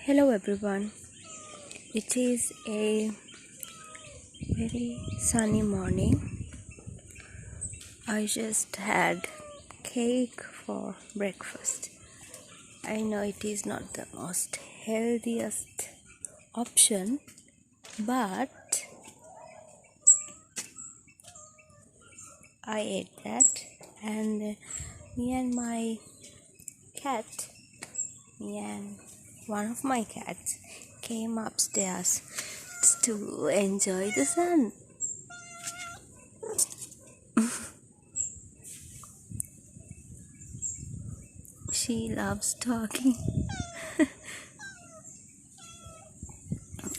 Hello everyone. It is a very sunny morning. I just had cake for breakfast. I know it is not the most healthiest option, but I ate that, and me and my cat, me and one of my cats came upstairs to enjoy the sun. She loves talking.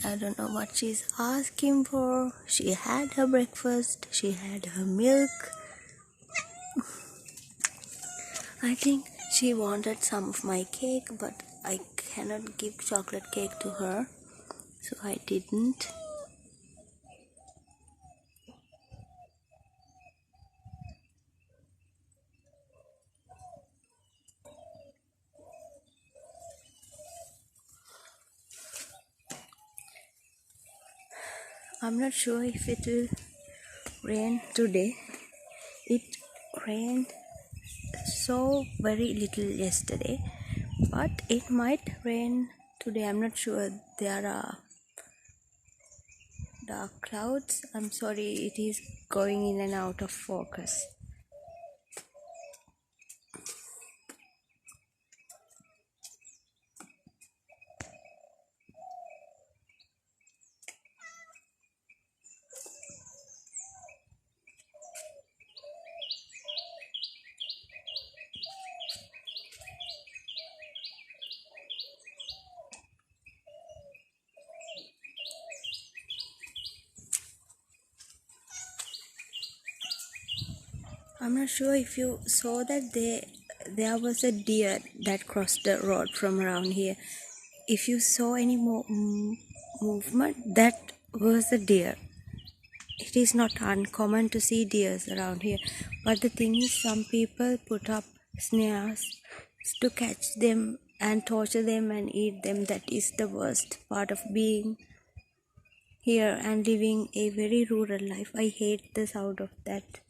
I don't know what she's asking for. She had her breakfast, she had her milk. I think she wanted some of my cake, but I cannot give chocolate cake to her, so I didn't. I'm not sure if it will rain today. It rained so very little yesterday, but it might rain today. I'm not sure. There are dark clouds. I'm sorry, it is going in and out of focus. I'm not sure if you saw that there was a deer that crossed the road from around here. If you saw any movement, that was a deer. It is not uncommon to see deers around here, but the thing is, some people put up snares to catch them and torture them and eat them. That is the worst part of being here and living a very rural life. I hate the sound of that.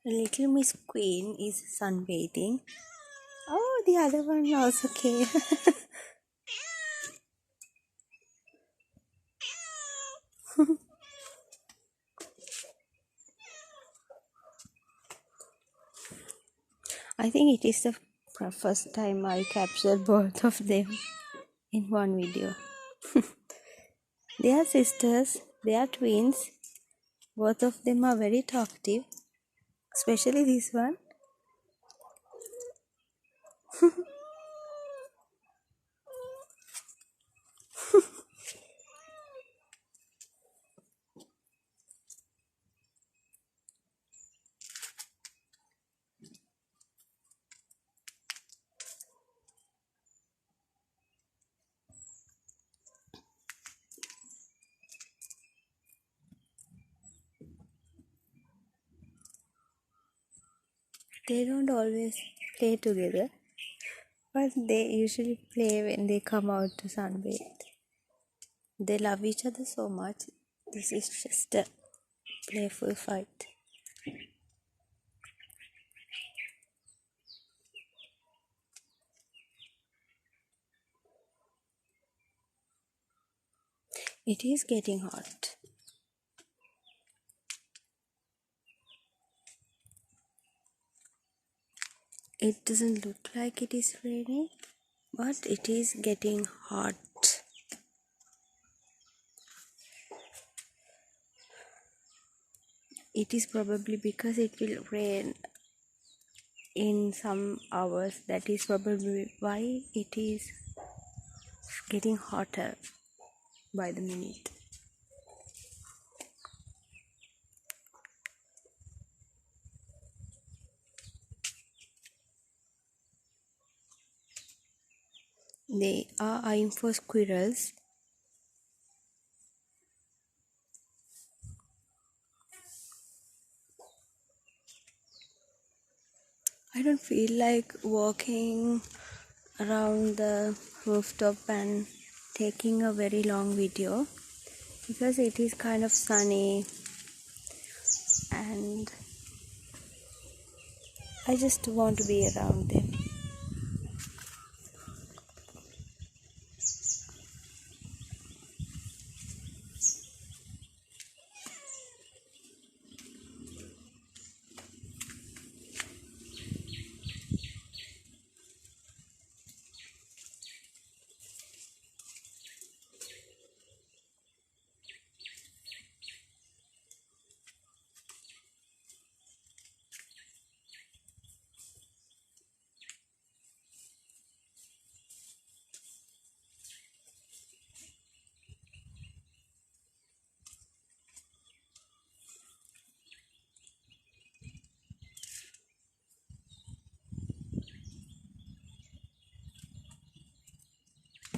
Little Miss Queen is sunbathing. Oh, the other one also came. I think it is the first time I captured both of them in one video. They are sisters, they are twins. Both of them are very talkative, especially this one. They don't always play together, but they usually play when they come out to sunbathe. They love each other so much. This is just a playful fight. It is getting hot. It doesn't look like it is raining, but it is getting hot. It is probably because it will rain in some hours. That is probably why it is getting hotter by the minute. They are eyeing for squirrels. I don't feel like walking around the rooftop and taking a very long video because it is kind of sunny and I just want to be around them.